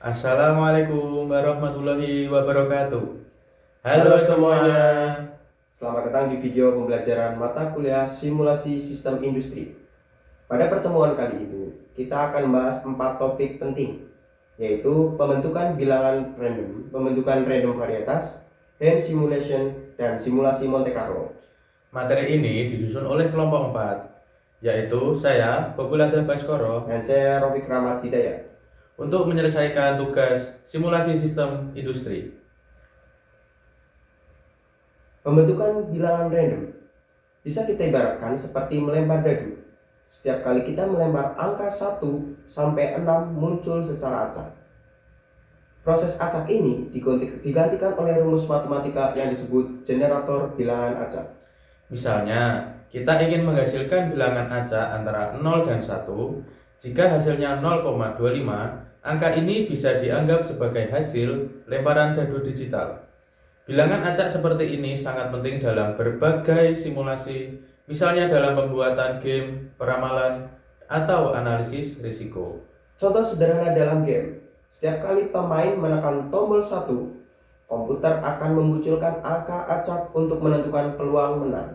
Assalamualaikum warahmatullahi wabarakatuh. Halo Halo semuanya. semuanya, selamat datang di video pembelajaran mata kuliah simulasi sistem industri. Pada pertemuan kali ini, kita akan membahas 4 topik penting, yaitu pembentukan bilangan random, pembentukan random varietas, hand simulation, dan simulasi Monte Carlo. Materi ini disusun oleh kelompok 4, yaitu saya, Bobulada Baskoro, Dan saya Rofik Rahmat Hidayat. untuk menyelesaikan tugas simulasi sistem industri. Pembentukan bilangan random bisa kita ibaratkan seperti melempar dadu. Setiap kali kita melempar angka 1 sampai 6 muncul secara acak. Proses acak ini digantikan oleh rumus matematika yang disebut generator bilangan acak. Misalnya, kita ingin menghasilkan bilangan acak antara 0 dan 1. Jika hasilnya 0,25, angka ini bisa dianggap sebagai hasil lemparan dadu digital. Bilangan acak seperti ini sangat penting dalam berbagai simulasi, misalnya dalam pembuatan game, peramalan, atau analisis risiko. Contoh sederhana dalam game, setiap kali pemain menekan tombol 1, komputer akan memunculkan angka acak untuk menentukan peluang menang.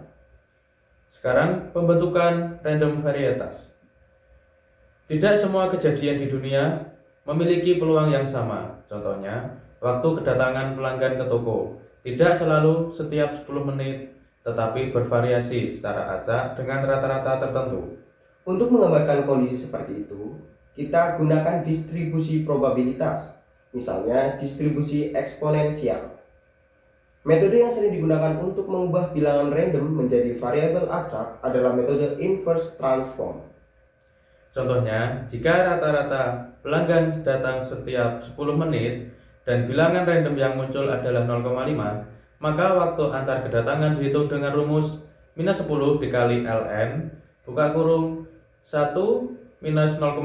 Sekarang, pembentukan random varietas. Tidak semua kejadian di dunia memiliki peluang yang sama. Contohnya, waktu kedatangan pelanggan ke toko tidak selalu setiap 10 menit, tetapi bervariasi secara acak dengan rata-rata tertentu. Untuk menggambarkan kondisi seperti itu, kita gunakan distribusi probabilitas, misalnya distribusi eksponensial. Metode yang sering digunakan untuk mengubah bilangan random menjadi variabel acak adalah metode inverse transform. Contohnya, jika rata-rata pelanggan datang setiap 10 menit dan bilangan random yang muncul adalah 0,5, maka waktu antar kedatangan dihitung dengan rumus minus 10 dikali ln, buka kurung, 1 minus 0,5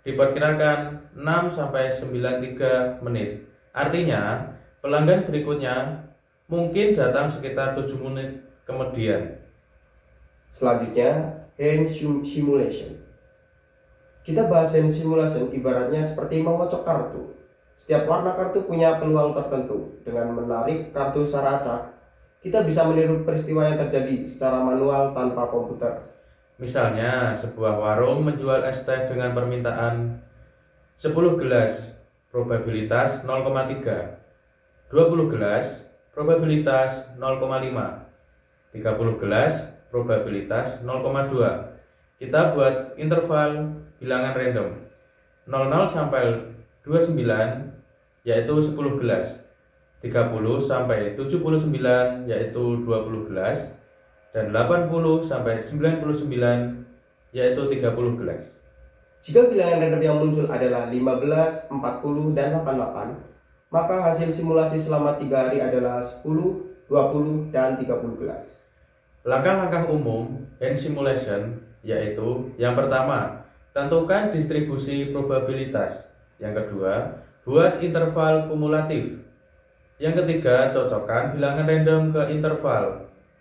diperkirakan 6-93 menit. Artinya, pelanggan berikutnya mungkin datang sekitar 7 menit kemudian. Selanjutnya, hand simulation. Kita bahas hand simulation ibaratnya seperti mengocok kartu. Setiap warna kartu punya peluang tertentu. Dengan menarik kartu secara acak, kita bisa meniru peristiwa yang terjadi secara manual tanpa komputer. Misalnya, sebuah warung menjual es teh dengan permintaan 10 gelas, probabilitas 0,3, 20 gelas, probabilitas 0,5, 30 gelas, probabilitas 0,2. Kita buat interval bilangan random 00 sampai 29 yaitu 10 gelas, 30 sampai 79 yaitu 20 gelas, dan 80 sampai 99 yaitu 30 gelas. Jika bilangan random yang muncul adalah 15, 40, dan 88, maka hasil simulasi selama 3 hari adalah 10, 20, dan 30 gelas. Langkah-langkah umum hand simulation yaitu yang pertama, tentukan distribusi probabilitas. Yang kedua, buat interval kumulatif. Yang ketiga, cocokkan bilangan random ke interval.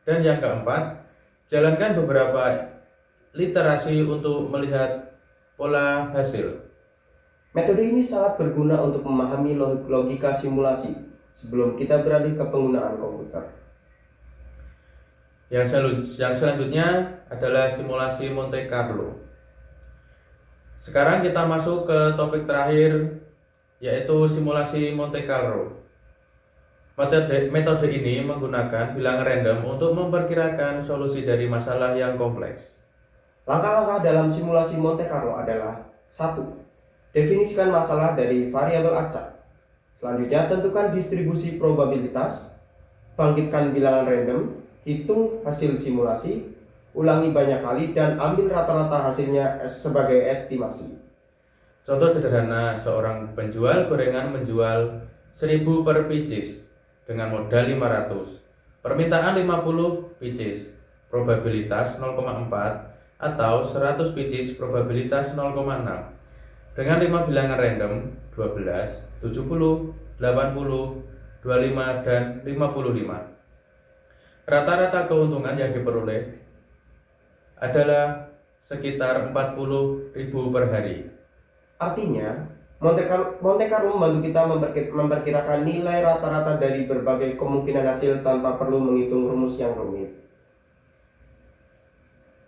Dan yang keempat, jalankan beberapa literasi untuk melihat pola hasil. Metode ini sangat berguna untuk memahami logika simulasi sebelum kita beralih ke penggunaan komputer. Yang selanjutnya adalah simulasi Monte Carlo. Sekarang kita masuk ke topik terakhir, yaitu simulasi Monte Carlo. Metode ini menggunakan bilangan random untuk memperkirakan solusi dari masalah yang kompleks. Langkah-langkah dalam simulasi Monte Carlo adalah 1. Definisikan masalah dari variabel acak. Selanjutnya, tentukan distribusi probabilitas. Bangkitkan bilangan random. Hitung hasil simulasi. Ulangi banyak kali dan ambil rata-rata hasilnya sebagai estimasi. Contoh sederhana, seorang penjual gorengan menjual 1000 per pieces dengan modal 500. Permintaan 50 pieces, probabilitas 0,4, atau 100 pieces, probabilitas 0,6. Dengan 5 bilangan random 12, 70, 80, 25, dan 55. Rata-rata keuntungan yang diperoleh adalah sekitar 40.000 per hari. Artinya, Monte Carlo membantu kita memperkirakan nilai rata-rata dari berbagai kemungkinan hasil tanpa perlu menghitung rumus yang rumit.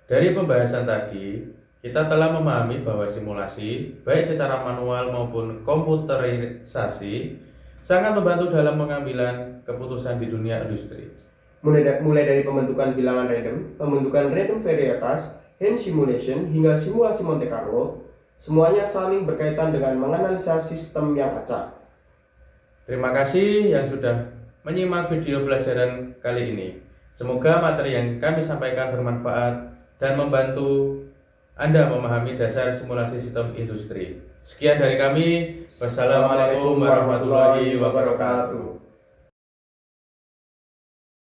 Dari pembahasan tadi, kita telah memahami bahwa simulasi, baik secara manual maupun komputerisasi, sangat membantu dalam pengambilan keputusan di dunia industri. Mulai dari pembentukan bilangan random, pembentukan random varietas, hand simulation, hingga simulasi Monte Carlo, semuanya saling berkaitan dengan menganalisa sistem yang acak. Terima kasih yang sudah menyimak video pelajaran kali ini. Semoga materi yang kami sampaikan bermanfaat dan membantu Anda memahami dasar simulasi sistem industri. Sekian dari kami. Wassalamualaikum warahmatullahi wabarakatuh.